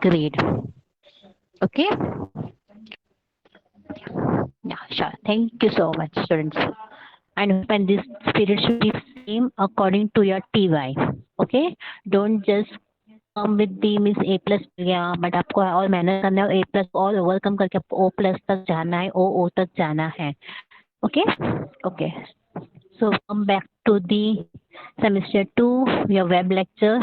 grade. Okay. Yeah, sure. Thank you so much, students. And hope and this period should be same according to your TY. Okay. Don't just come with the means A plus मिल गया but आपको और मेहनत करना है ए plus और overcome करके आपको ओ प्लस तक जाना है ओ तक जाना है. Okay. Okay. So come back to the semester 2, your web lecture.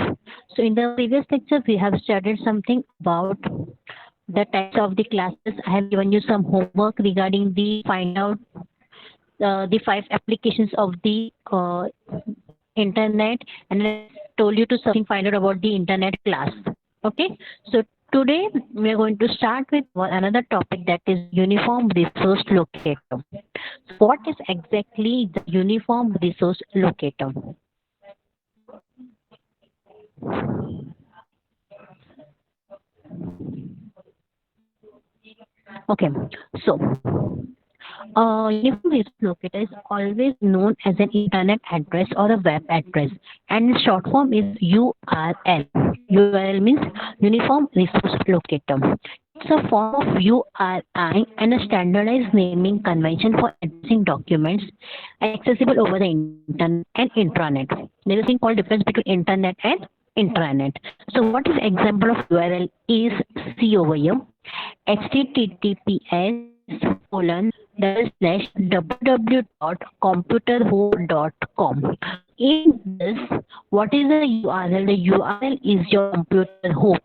So in the previous lecture, we have studied something about the types of the classes. I have given you some homework regarding the find out the 5 applications of the internet, and I told you to something find out about the internet class. Okay, so today we are going to start with another topic, that is uniform resource locator. So what is exactly the uniform resource locator? Okay, so uniform resource locator is always known as an internet address or a web address, and its short form is URL. URL means Uniform Resource Locator. It's a form of URI and a standardized naming convention for addressing documents accessible over the internet and intranet. There is a thing called difference between internet and intranet. So what is example of URL is see over here. https://www.computerhome.com. In this, what is the URL? The URL is your computer home.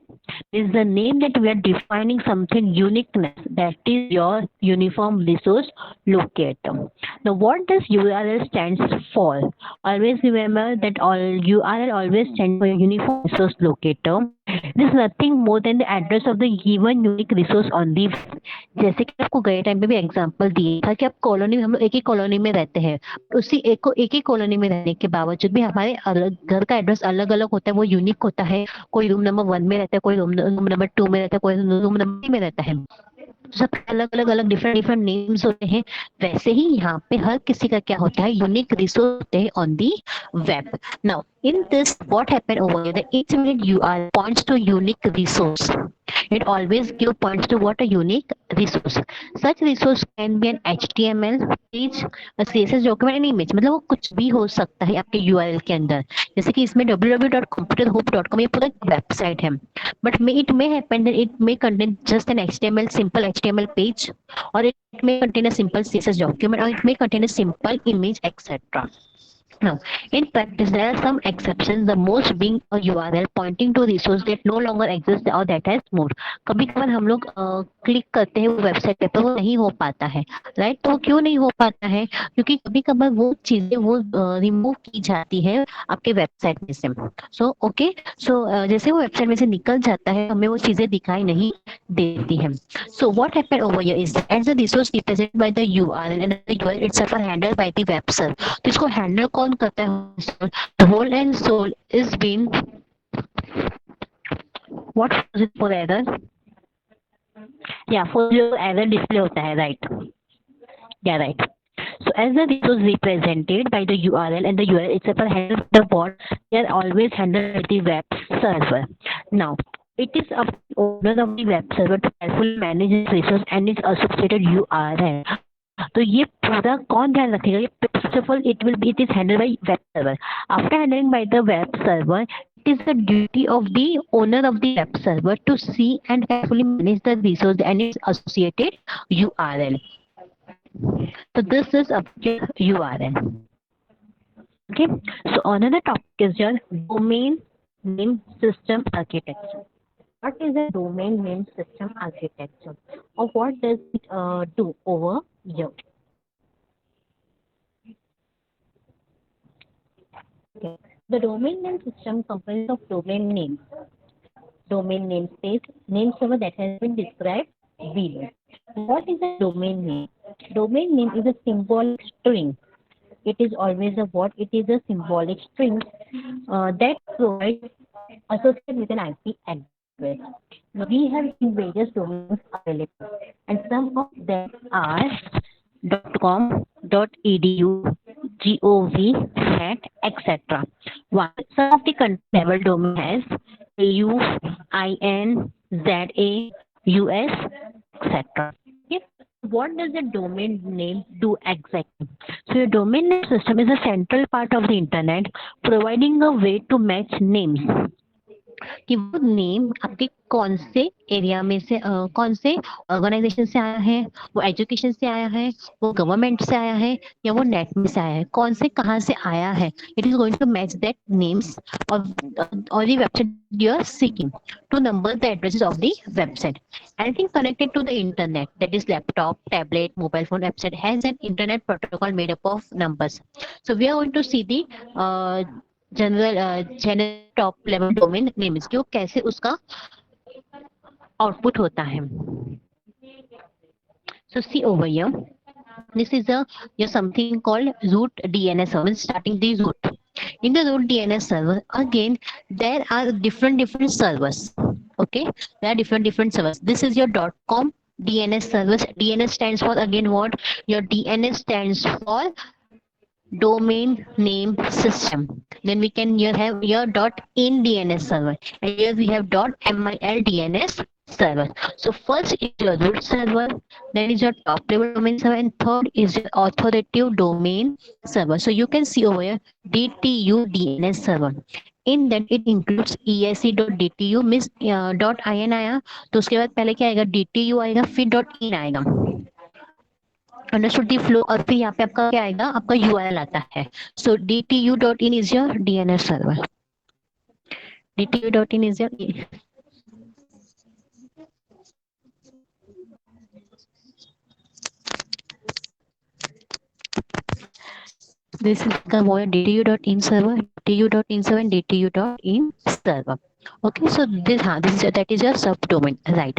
Is the name that we are defining something uniqueness, that is your uniform resource locator. Now what does URL stands for? Always remember that all URL always stands for uniform resource locator. It is nothing more than the address of the given unique resource on the web. जैसे कि आपको गए time पे भी example दिए था कि आप कॉलोनी में हम लोग एक ही कॉलोनी में रहते हैं, उसी एक ही कॉलोनी में रहने के बावजूद भी हमारे अलग घर का एड्रेस अलग अलग होता है, वो यूनिक होता है. कोई रूम नंबर 1 में रहता है, कोई रूम नंबर 2 में रहता है, कोई रूम नंबर 3 में रहता है. सब अलग अलग अलग डिफरेंट डिफरेंट नेम्स होते हैं. वैसे ही यहाँ पे हर किसी का क्या होता है, यूनिक रिसोर्स होते हैं on the web. Now in this, what happened over here, the each unit URL points to unique resource. It always give points to what a unique resource. Such resource can be an HTML page, a CSS document, and image. मतलब वो कुछ भी हो सकता है आपके URL के अंदर. जैसे कि इसमें www.computerhome.com ये पूरा वेबसाइट है, but it may happen that it may contain just an HTML simple HTML page, or it may contain a simple CSS document, or it may contain a simple image, etc. Now, in practice, there are some exceptions, the most being a URL pointing to resource that no longer exists or that has moved. कभी कभार हम लोग click करते हैं वो website पे, पर वो नहीं हो पाता है, राइट. तो क्यों नहीं हो पाता है? क्योंकि कभी कभार वो चीजें वो रिमूव की जाती है आपके वेबसाइट में से. सो ओके, सो जैसे वो वेबसाइट में से निकल जाता है, हमें वो चीजें दिखाई नहीं देती है. So what happened over here is that the resource represented by the URL and the URL itself are handled by the web server. तो इसको हैंडल कौन करता है? The whole and soul is been what is it for error? Yeah, for your error display होता है, right? Yeah, right. So as the resource represented by the URL and the URL itself are handled the bot, they are always handled by the web server. Now, it is up to the owner of the web server to carefully manage its resource and its associated URL. तो ये पूरा कौन ध्यान रखेगा? ये first of all it is handled by web server. After handling by the web server, it is the duty of the owner of the web server to see and carefully manage the resource and its associated URL. So this is about URL. Okay. So another topic is your domain name system architecture. What is a domain name system architecture, or what does it do over here? Okay. The domain name system comprises of domain names, domain namespace, name server that has been described below. What is a domain name? Domain name is a symbolic string. It is always a what? It is a symbolic string that provides associated with an IP address. Now, we have seen various domains available, and some of them are .com, .edu, .gov, .net, etc. While some of the country level domain has AU, IN, ZA, US, etc. Okay. What does the domain name do exactly? So your domain name system is a central part of the internet, providing a way to match names कि वो name आपके कौन से area में से कौन से organisation से आया है, वो एजुकेशन से आया है, वो गवर्नमेंट से आया है या वो नेट में से आया है, कौन से कहाँ से आया है. It is going to match that names और the website you are seeking to number the addresses of the website. Anything connected to the internet, that is laptop, tablet, mobile phone website, has an internet protocol made up of numbers. So we are going to see the uh, general top level domain names कि वो कैसे उसका output होता है. So see over here, this is a something called root DNS server, starting the root. In the root DNS server, again there are different servers. Okay, there are different servers. This is your .com DNS servers. DNS stands for, again, what? Your DNS stands for domain name system. Then we can here have your .in DNS server, and here we have .mil DNS server. So first is your root server, then is your top level domain server, and third is your authoritative domain server. So you can see over here DTU DNS server. In that it includes esc.dtu means .in आया, तो उसके बाद पहले क्या आएगा, DTU आएगा, फिर .in आएगा. Understood the flow. और फिर यहाँ पे आपका क्या आएगा, आपका URL आता है. सो DTU.in is your DNS server. DTU.in is your, this is the more DTU.in server, DTU.in server, and DTU.in server. Okay, so this is that is your subdomain, right?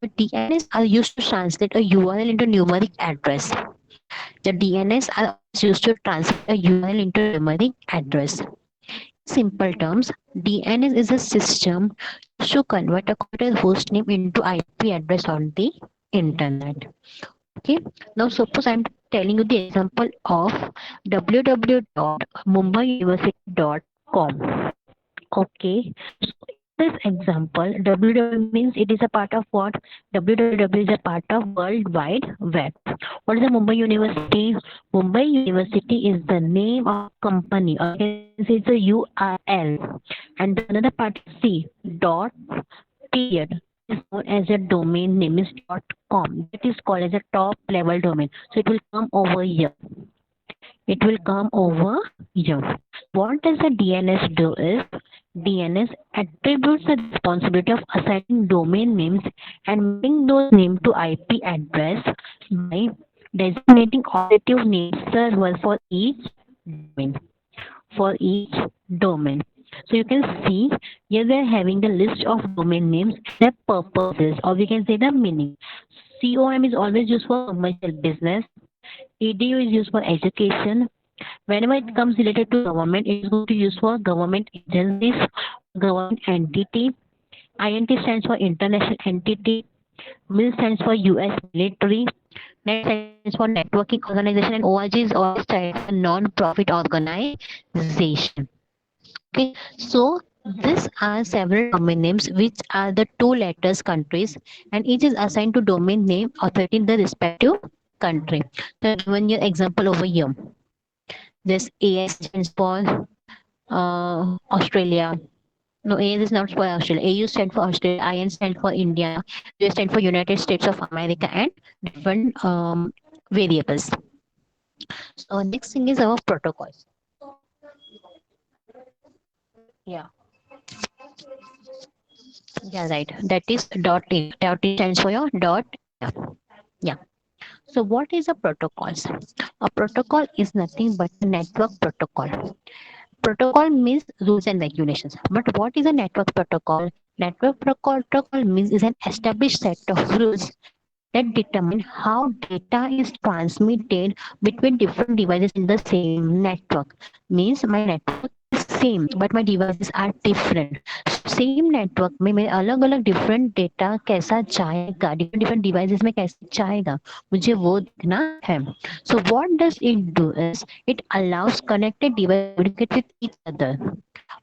But DNS are used to translate a URL into numeric address. The DNS are used to translate a URL into numeric address. In simple terms, DNS is a system used to convert a computer host name into IP address on the internet. Okay, now suppose I'm telling you the example of www.mumbaiuniversity.com. Okay, so this example, www means it is a part of what? www is a part of World Wide Web. What is the Mumbai University? Mumbai University is the name of company, or you can say it's a URL. And another part is C dot period is known as a domain name is .com. That is called as a top level domain. So it will come over here. It will come over here. What does the DNS do is, DNS attributes the responsibility of assigning domain names and mapping those names to IP address by designating alternative name server for each domain. For each domain. So you can see here we are having the list of domain names, their purposes, or we can say the meaning. COM is always used for commercial business. EDU is used for education. Whenever it comes related to government, it is going to use for government agencies, government entity. INT stands for international entity. MIL stands for US military. NET stands for networking organization, and ORG is always stands for non-profit organization. Okay, so these are several domain names which are the two letters countries, and each is assigned to domain name authority in the respective country. So given your example over here, this AS stands for Australia. No, AS is not for Australia. AU stands for Australia. IN stands for India. US stands for United States of America, and different variables. So next thing is our protocols. Yeah. Yeah, right. That is .in. .in stands for your dot. Yeah. So what is a protocol? A protocol is nothing but a network protocol. Protocol means rules and regulations. But what is a network protocol? Network protocol means is an established set of rules that determine how data is transmitted between different devices in the same network. Means my network is same but my devices are different. Same network में मेरे अलग अलग different data कैसा जाएगा, different different devices में कैसे जाएगा, मुझे वो देखना है. So what does it do is it allow us connected device communicate with each other.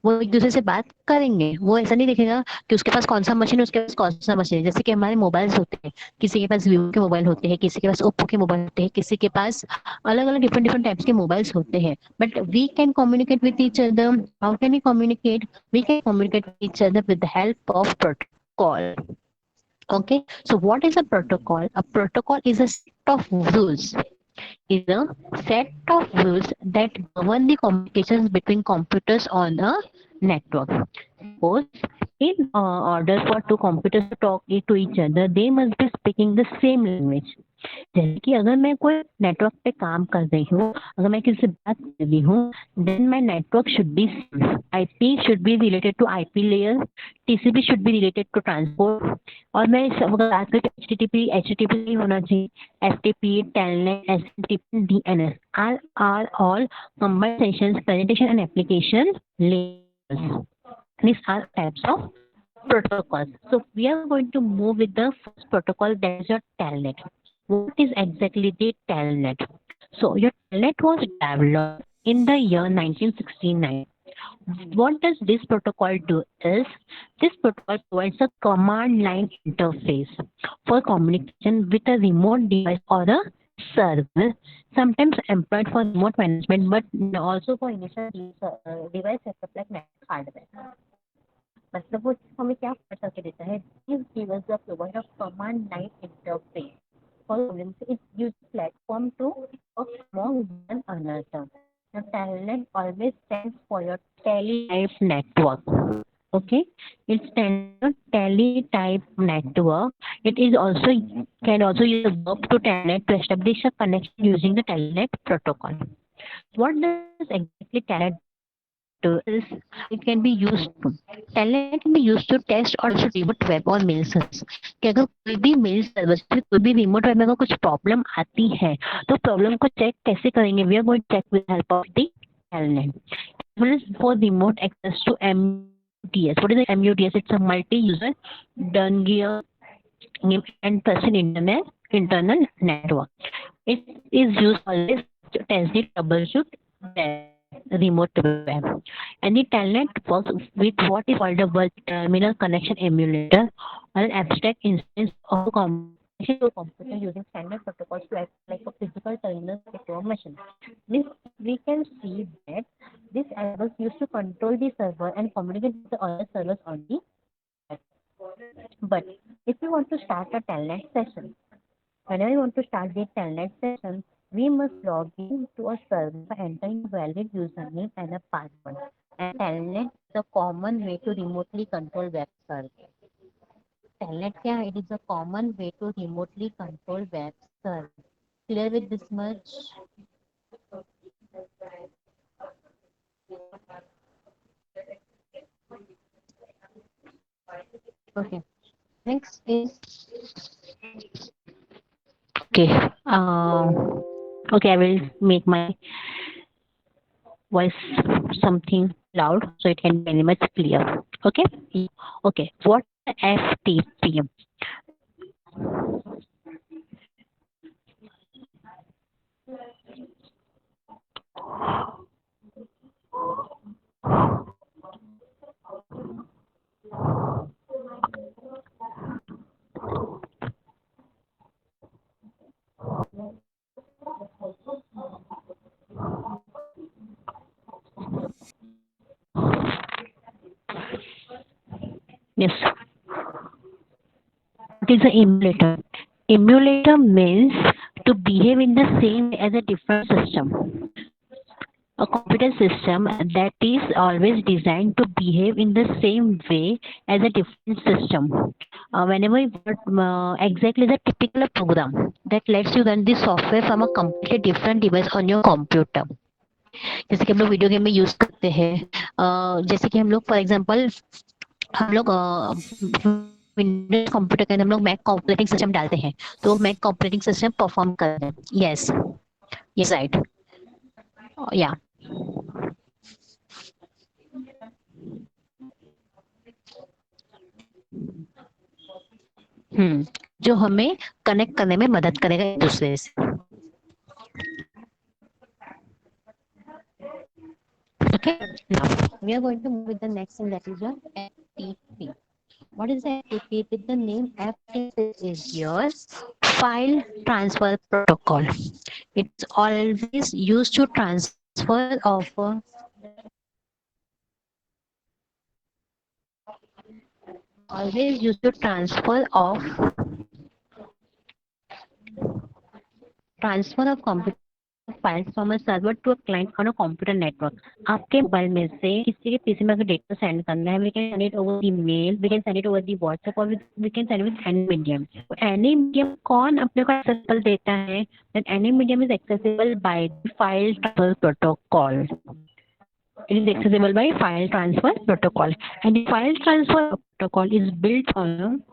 वो एक दूसरे से बात करेंगे, वो ऐसा नहीं देखेगा कि उसके पास कौन सा मशीन है, उसके पास कौन सा मशीन है। जैसे कि हमारे मोबाइल्स होते हैं, किसी के पास वीवो के मोबाइल होते हैं, किसी के पास ओप्पो के मोबाइल होते हैं, किसी के पास अलग अलग डिफरेंट डिफरेंट टाइप्स के मोबाइल्स होते हैं, but we can communicate with each other. How can we communicate? We can communicate with each other with the help of protocol. Okay, so what is a protocol? A protocol is a set of rules, is a set of rules that govern the communications between computers on a network. Suppose in order for two computers to talk to each other, they must be speaking the same language. जैसे कि अगर मैं कोई network पे काम कर रही हूँ, अगर मैं किसी से बात कर रही हूँ, then my network should be IP should be related to IP layer, TCP should be related to transport, और मैं अगर बात करें एचटीटीपी नहीं होना चाहिए, FTP, telnet, SMTP, DNS are all combined sessions, presentation and application layers. These are types of protocols. So we are going to move with the first protocol, that is your telnet. What is exactly the telnet? So your telnet was developed in the year 1969. What does this protocol do is, this protocol provides a command line interface for communication with a remote device or a server, sometimes employed for remote management, but also for initial device setup like network hardware. मतलब वो हमें क्या करके देता है? This gives the provide of command line interface for communication. It uses platform to work among one another. The telnet always stands for your teletype network. Okay, it stands for teletype network. It is also can also use a verb to telnet to establish a connection using the telnet protocol. What does exactly telnet do is, it can be used to, telnet can be used to test or also remote web or mail service. कि अगर कोई भी mail server से कोई भी remote web में अगर कुछ प्रॉब्लम आती है, तो प्रॉब्लम को चेक कैसे करेंगे? We are going to check with help of the telnet. For remote access to MUTS. What is the MUTS? It's a multi-user done gear and person internal network. It is used always to test the troubleshoot web, remote web. And the telnet works with what is called a virtual terminal connection emulator, or an abstract instance of a communication to a computer using standard protocols to act like a physical terminal to a machine. This we can see that this was used to control the server and communicate with the other servers on the web. But if you want to start a telnet session, whenever you want to start the telnet session, we must log in to a server by entering a valid username and a password. And telnet is a common way to remotely control web server. Telnet क्या है? It is a common way to remotely control web server. Clear with this much? Okay. Next is okay. Okay, I will make my voice something loud so it can be very much clear. Okay. Okay. What is FTP? Yes. What is an emulator? Emulator means to behave in the same way as a different system. A computer system that is always designed to behave in the same way as a different system. Whenever exactly the typical program that lets you run the software from a completely different device on your computer. जैसे कि हम लोग video game में use करते हैं, जैसे कि हम लोग फॉर एग्जांपल हम लोग विंडोज कंप्यूटर के अंदर हम लोग मैक ऑपरेटिंग सिस्टम डालते हैं, तो मैक ऑपरेटिंग सिस्टम परफॉर्म करते हैं. यस, यस, राइट, या जो हमें कनेक्ट करने में मदद करेगा एक दूसरे से. Okay, now We are going to move with the next thing, that is your FTP. What is FTP? With the name FTP is your file transfer protocol. It is always used to transfer of always used to transfer of computer files from a server to a client on a computer network. आपके mobile में से किसी के PC में अगर data send करना है, we can send it over the mail, we can send it over the WhatsApp, or we can send it with any medium. तो any medium कौन अपने को accessible देता है? That any medium is accessible by the file transfer protocol. It is accessible by file transfer protocol, and the file transfer protocol is built on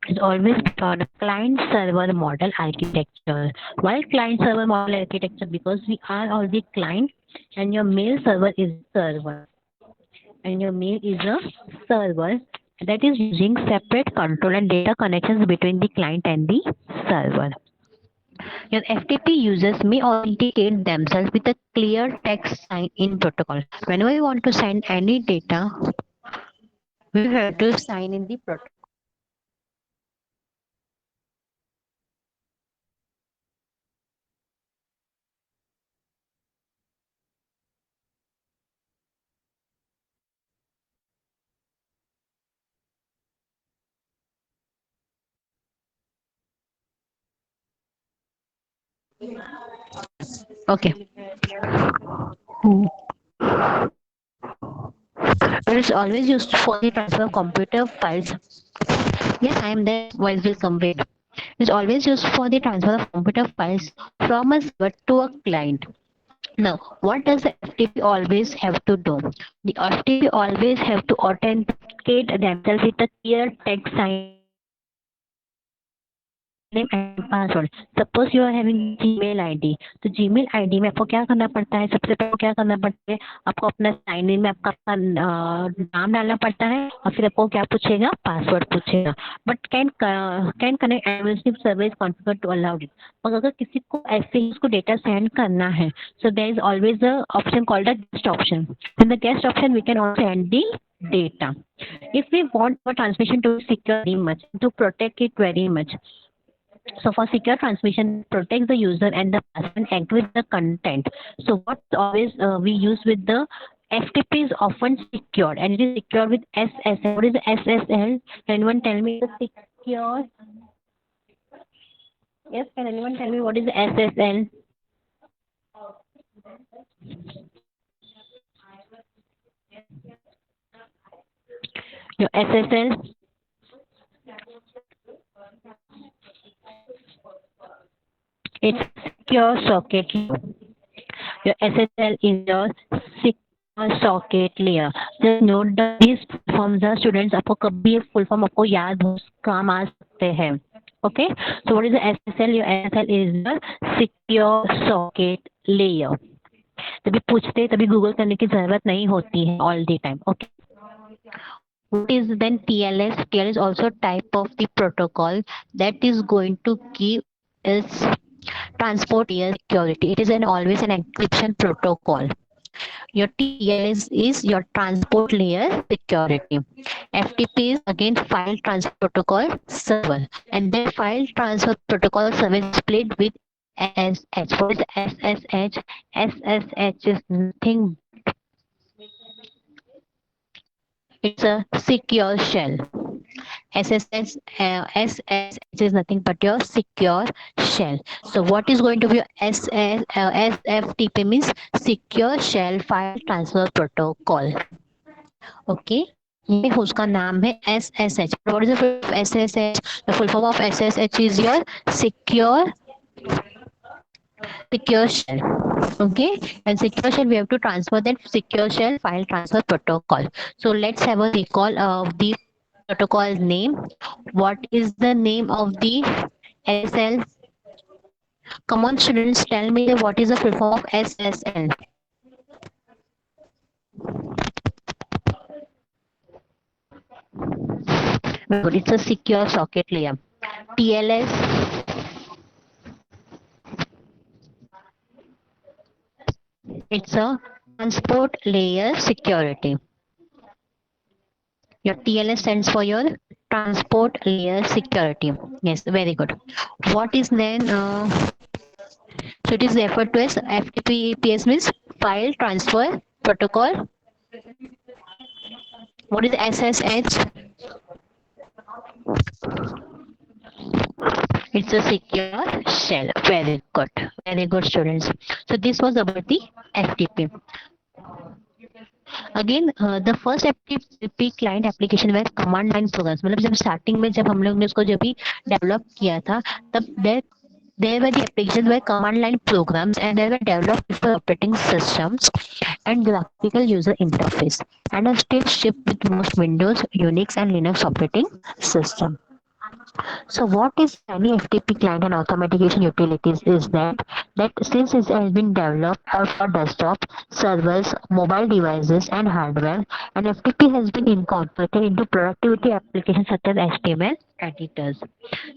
is always on a client server model architecture. Why client server model architecture? Because we are all the client and your mail server is server. And your mail is a server that is using separate control and data connections between the client and the server. Your FTP users may authenticate themselves with a clear text sign in protocol. Whenever you want to send any data, we have to sign in the protocol. Okay. It is always used for the transfer of computer files. Yes, I am there. Voice will come. Wait. It is always used for the transfer of computer files from a server to a client. Now, what does the FTP always have to do? The FTP always have to authenticate themselves with a clear text sign name and password. Suppose you are having Gmail ID, तो Gmail ID में आपको क्या करना पड़ता है? सबसे पहले क्या करना पड़ता है? आपको अपना साइन इन में आपका नाम डालना पड़ता है और फिर आपको क्या पूछेगा? पासवर्ड पूछेगा. But can connect administrative service configure to allowed it. मगर अगर किसी को ऐसे ही उसको डेटा सेंड करना है, so there is always a option called a guest option. In the guest option we can also send the data. If we want our transmission to be secure very much, to protect it very much, so for secure transmission, protect the user and the person act with the content. So what always we use with the FTP is often secured, and it is secured with SSL. What is the SSL? Can anyone tell me the secure? Yes, can anyone tell me what is the SSL? Your SSL. It's secure socket. Your SSL is your secure socket layer. Just note that these forms are students. आपको कभी ये full form आपको याद हो काम आ सकते हैं. Okay. So what is the SSL? Your SSL is the secure socket layer. तभी पूछते तभी गूगल करने की जरूरत नहीं होती है all the time. Okay. What is then TLS? TLS is also type of the protocol that is going to give is transport layer security. It is an always an encryption protocol. Your TLS is your transport layer security. FTP is again file transfer protocol server, and then file transfer protocol service is split with SSH. What is SSH? SSH is nothing. It's a secure shell. SSH is nothing but your secure shell. So what is going to be your SFTP means secure shell file transfer protocol. Okay. ये उसका नाम है SSH. What is the full form of SSH? The full form of SSH is your secure shell. Okay, and secure shell we have to transfer that secure shell file transfer protocol. So let's have a recall of the protocol name. What is the name of the SSL? Come on students, tell me what is the full form of SSL. Good, it's a secure socket layer. TLS, it's a transport layer security. Your TLS stands for your transport layer security. Yes, very good. What is then? So it is referred to as FTP means file transfer protocol. What is SSH? It's a secure shell. Very good. Very good, students. So this was about the FTP. Again the first FTP client application where command line programs मतलब जब starting में जब हम लोग ने उसको जब भी डेवलप किया था तब there were the applications were command line programs and they were developed for operating systems and graphical user interface and are still shipped with most Windows, Unix and Linux operating system. So what is any FTP client and authentication utilities is that since it has been developed for desktop, servers, mobile devices and hardware, and FTP has been incorporated into productivity applications such as HTML editors.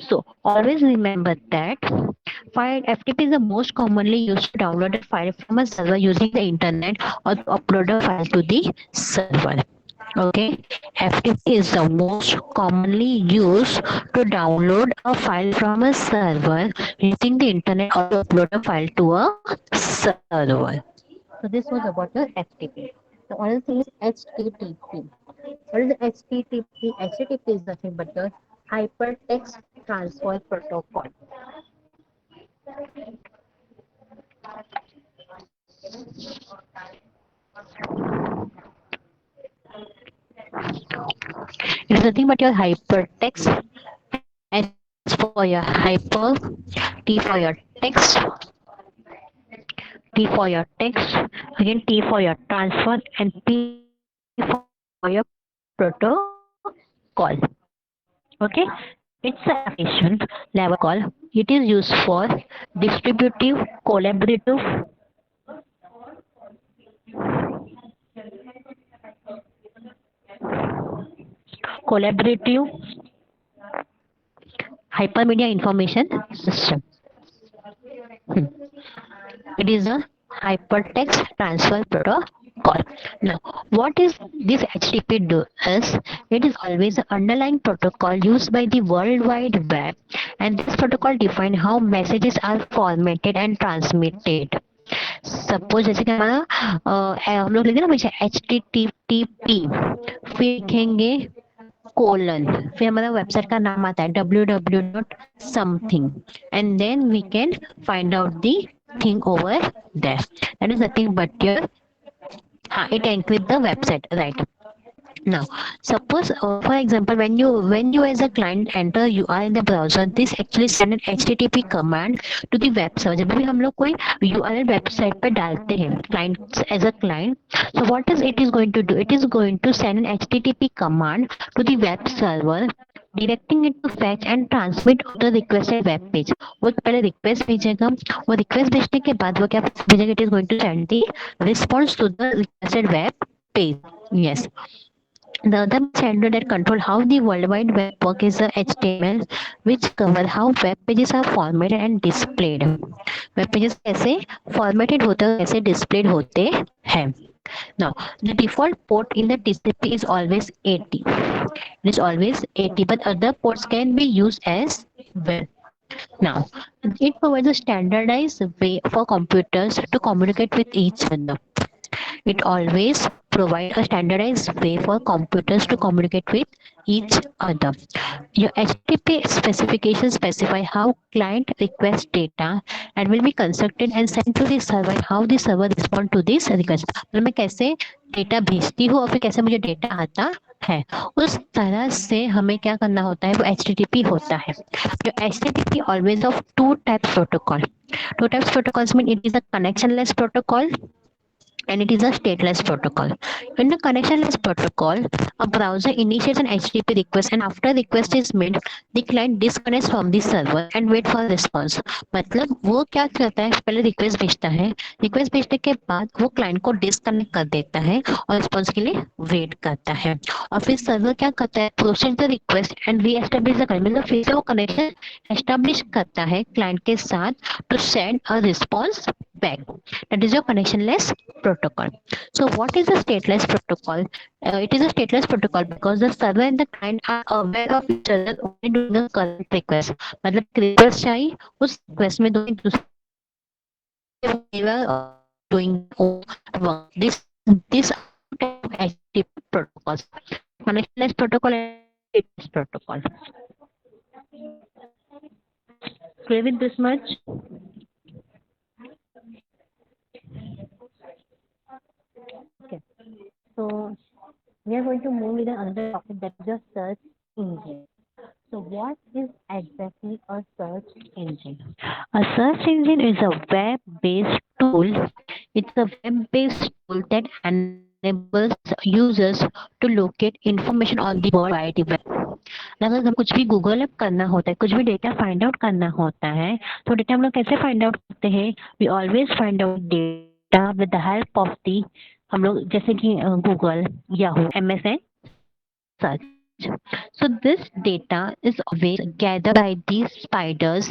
So always remember that file FTP is the most commonly used to download a file from a server using the internet or to upload a file to the server. Okay, FTP is the most commonly used to download a file from a server using the internet or to upload a file to a server. So this was about the FTP. The other thing is HTTP. What is the HTTP? HTTP is nothing but the hypertext transfer protocol. It is nothing but your hypertext. H for your hyper, T for your text, T for your text, again T for your transfer, and P for your protocol. Okay, it's an application level protocol. It is used for distributive, collaborative hypermedia information system. It is a hypertext transfer protocol. Now, what is this HTTP do is it is always the underlying protocol used by the World Wide Web, and this protocol defines how messages are formatted and transmitted. Suppose जैसे कि हमारा हम लोग लिखेंगे ना पीछे HTTP फिर लिखेंगे कोलन फिर हमारा वेबसाइट का नाम आता है www.something and then we can find out the thing over there. That is nothing but your it encrypt the website, right? Now suppose for example when you as a client enter you are in the browser, this actually send an http command to the web server. जब भी हम लोग कोई url website पे डालते हैं client as a client, so what is it is going to do, it is going to send an http command to the web server directing it to fetch and transmit of the requested web page. वो पहले request भेजेगा, वो request भेजने के बाद वो क्या भेजेगा, it is going to send the response to the requested web page. Yes. The other standard that control how the World Wide Web work is the HTML, which cover how web pages are formatted and displayed. Web pages कैसे formatted होते हैं, कैसे displayed होते हैं. Now, the default port in the TCP is always 80. It is always 80, but other ports can be used as well. Now, it provides a standardized way for computers to communicate with each other. It always provides a standardized way for computers to communicate with each other. Your HTTP specifications specify how client requests data and will be constructed and sent to the server and how the server respond to this request. मतलब मैं कैसे data भेजती हूँ और फिर कैसे मुझे data आता है, उस तरह से हमें क्या करना होता है, वो HTTP होता है. जो HTTP always of two types protocol. Two types protocols mean it is a connectionless protocol and it is a stateless protocol. In the connectionless protocol, a browser initiates an HTTP request and after request is made, the client disconnects from the server and wait for response. मतलब वो क्या करता है, पहले request भेजता है, request भेजने के बाद वो क्लाइंट को डिस्कनेक्ट कर देता है और रिस्पॉन्स के लिए वेट करता है और फिर सर्वर क्या करता है, process the request and re establish the connection. मतलब फिर से वो कनेक्शन एस्टेब्लिश करता है क्लाइंट के साथ to send a response back. That is your connectionless protocol. So what is a stateless protocol? It is a stateless protocol because the server and the client are aware of each other only during a current request. मतलब एक request आई, उस request में दोनों एक दूसरे को नहीं जानते, they were doing their own work. These are the two types of HTTP protocols: connectionless protocol and stateless protocol. Clear with this much? Okay. So we are going to move with another topic, that is a search engine. So what is exactly a search engine? A search engine is a web-based tool. It's a web-based tool that enables users to locate information on the World Wide Web. अगर हम कुछ भी Google up करना होता है, कुछ भी data find out करना होता है, तो डेटा हम लोग कैसे फाइंड आउट करते हैं? We always find out data with the help of the, हम लोग जैसे कि Google, Yahoo, MSN search. So this data is always gathered by these spiders.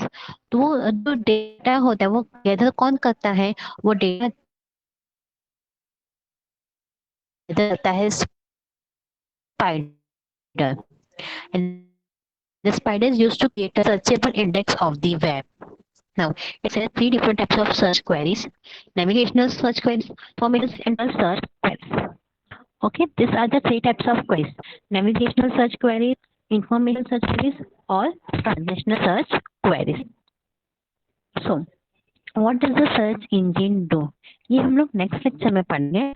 तो जो डेटा होता है वो गैदर कौन करता है? वो डेटा गैदर करता है spider. And the spider is used to create a searchable index of the web. Now, it has three different types of search queries: navigational search queries, informational and search queries. Okay, these are the three types of queries: navigational search queries, informational search queries, or transactional search queries. So, what does the search engine do? ये हम लोग next lecture में पढ़ेंगे.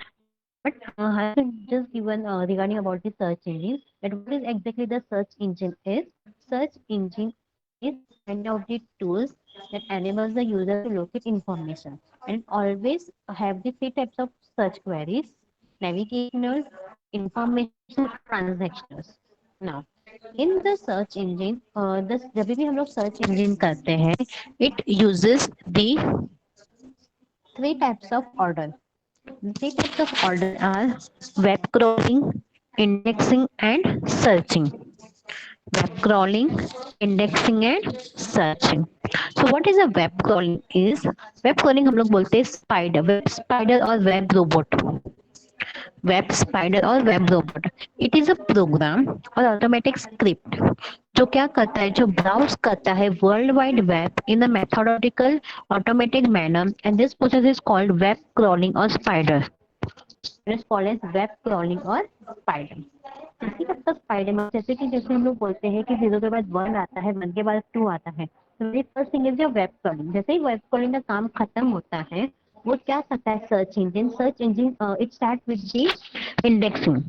But I have just given regarding about the search engine, that what is exactly the search engine is. Search engine is kind of the tools that enables the user to locate information, and always have the three types of search queries: navigational, informational, transactional. Now, in the search engine, जब भी हम लोग search engine करते हैं, it uses the three types of order. The three types of order are web crawling, indexing, and searching. Web crawling, indexing, and searching. So what is a web crawling? Is web crawling हम लोग बोलते हैं spider, web spider और web robot. Web spider और web robot, it is a program और automatic script जो क्या करता है, जो ब्राउज करता है world wide web in a methodical automatic manner, and this process is called web crawling और spider. It is called as web crawling और स्पाइडर. इसी तब तक स्पाइडर में जैसे हम लोग बोलते हैं कि 0 के बाद 1 आता है, 1 के बाद 2 आता है, तो मेरी first thing is web crawling. जैसे ही वेब क्रॉलिंग का काम खत्म होता है, वो क्या करता है search engine it start with the indexing.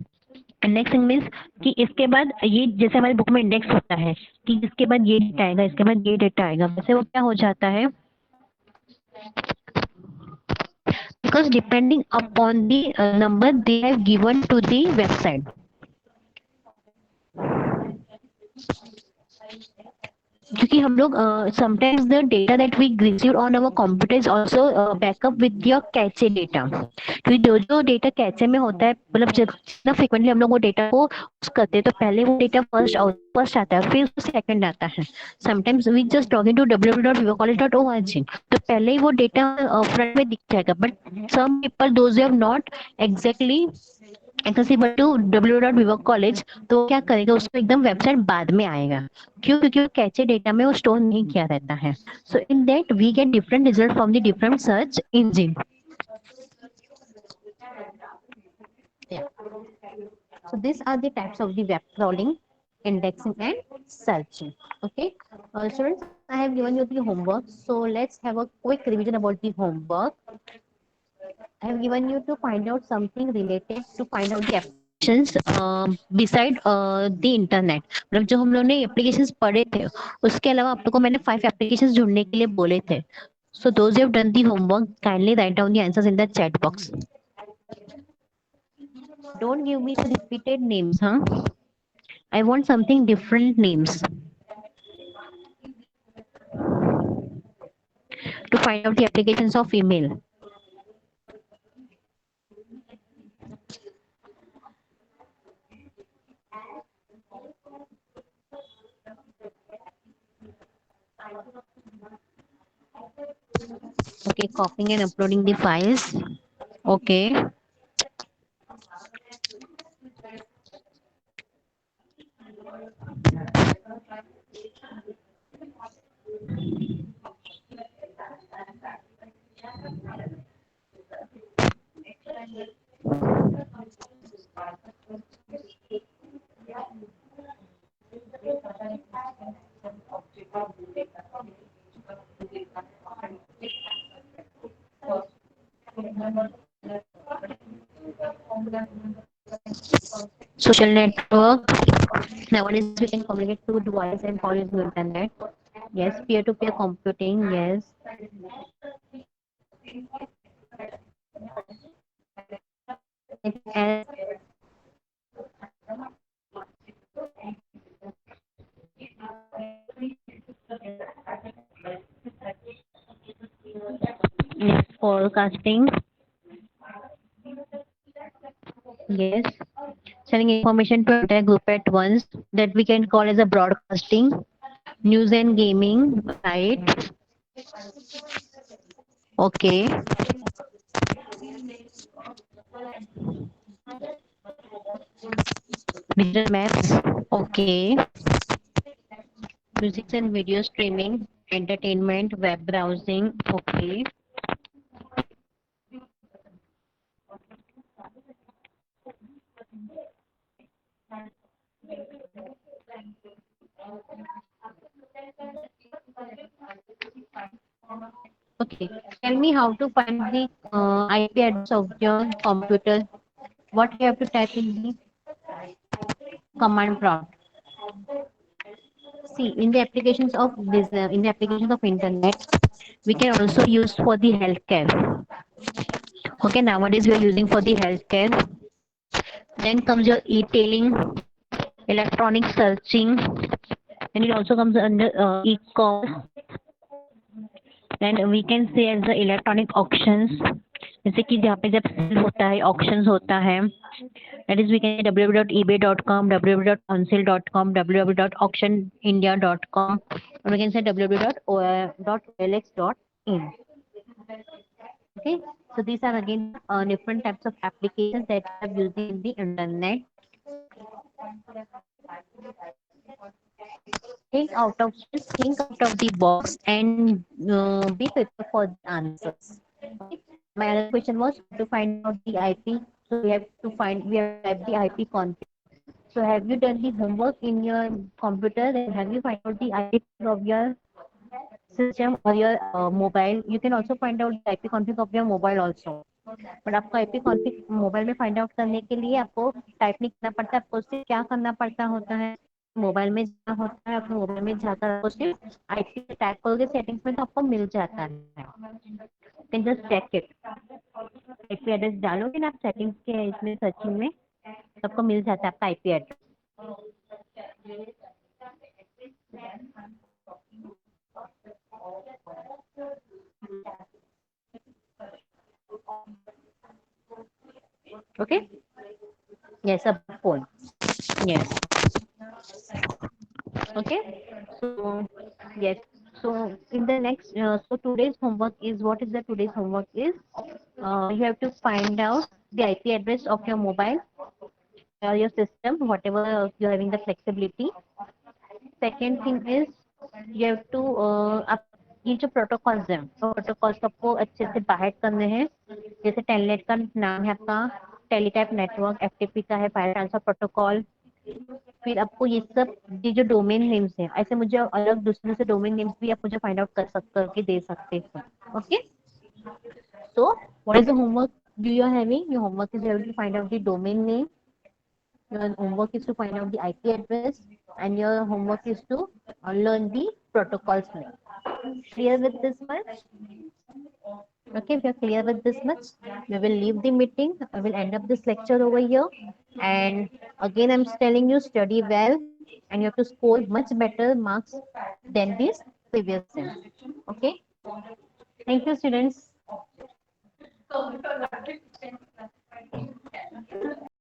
Indexing means कि इसके बाद ये, जैसे हमारी बुक में इंडेक्स होता है कि इसके बाद ये डेटा आएगा, इसके बाद ये डेटा आएगा, वैसे वो क्या हो जाता है, because depending upon the number they have given to the website. क्योंकि हम लोग sometimes the data that we receive on our computer is also backup with your cache data. क्योंकि जो जो डेटा कैचे में होता है, मतलब जितना फ्रिक्वेंटली हम लोग वो डेटा को यूज करते हैं, तो पहले वो डेटा फर्स्ट आता है, फिर सेकंड आता है. Sometimes we just log in to www.vivacollege.org, तो पहले ही वो डेटा फ्रंट में दिख जाएगा. But some people those have not exactly accessible to www.viva.college, तो क्या करेगा, उसको एकदम वेबसाइट बाद में आएगा. क्यों? क्योंकि वो कैचे डेटा में वो स्टोर नहीं किया रहता है. So in that we get different result from the different search engine. So these are the types of the web crawling, indexing, and searching. Okay, students, I have given you the homework. So let's have a quick revision about the homework. I have given you to find out something related to find out the applications beside the internet. मतलब जो हम लोग ने applications पढ़े थे, उसके अलावा आप लोगों को मैंने 5 applications ढूंढने के लिए बोले थे. So those who have done the homework, kindly write down the answers in the chat box. Don't give me the repeated names, huh? I want something different names to find out the applications of email. Okay, copying and uploading the files. Okay. Social network. Nowadays we can communicate through device and call using internet. Yes, peer-to-peer computing. Yes. Anything else? Yes, forecasting. Yes, sending information to entire group at once that we can call as a broadcasting. News and gaming, right? Okay. Digital maps. Okay. Music and video streaming, entertainment, web browsing. Okay. Okay. Tell me how to find the IP address of your computer. What you have to type in the command prompt. See, in the applications of business, in the applications of internet, we can also use for the healthcare. Okay, nowadays we are using for the healthcare. Then comes your e-tailing, electronic searching, and it also comes under e-commerce. Then we can say as the electronic auctions, जैसे कि जहाँ पे जब cell होता है auctions होता है that is we can say www.ebay.com, www.council.com, www.auctionindia.com, or we can say www.olx.in. Okay, so these are again different types of applications that we are using in the internet. Think out of the box and be prepared for the answers. Okay. My other question was how to find out the IP. So we have to type the IP config. So have you done the homework in your computer and have you find out the IP of your system or your mobile? You can also find out the IP config of your mobile also. But आपको IP config mobile में find out करने के लिए आपको type नहीं करना पड़ता, आपको सिर्फ क्या करना पड़ता होता है, मोबाइल में जाना होता है, अपने मोबाइल में जाकर आपको सिर्फ आईपी टाइप करोगे सेटिंग्स में तो आपको मिल जाता है. Can just check it. IP address डालोगे ना आप सेटिंग्स के इसमें सर्चिंग में तो आपको मिल जाता है आपका IP address. Okay. Yes, a phone. Yes. Okay. So yes. So in the next, so today's homework is, what is the today's homework is? You have to find out the IP address of your mobile or your system, whatever you're having the flexibility. Second thing is you have to ये जो protocols हैं तो protocols आपको अच्छे से बाहर करने हैं. जैसे टेलनेट का नाम है आपका टेलीटाइप नेटवर्क, एफटीपी का है फाइल ट्रांसफर प्रोटोकॉल. फिर आपको ये सब ये जो डोमेन नेम्स हैं ऐसे मुझे अलग दूसरे से डोमेन नेम्स भी आप मुझे फाइंड आउट कर सकते करके दे सकते हो. Okay. So what is the homework you are having? Your homework is you have to find out the domain name. Your homework is to find out the IP address, and your homework is to learn the protocols name. Clear with this much? Okay, if you're clear with this much, we will leave the meeting. I will end up this lecture over here. And again, I'm telling you, study well, and you have to score much better marks than this previous sem. Okay. Thank you, students.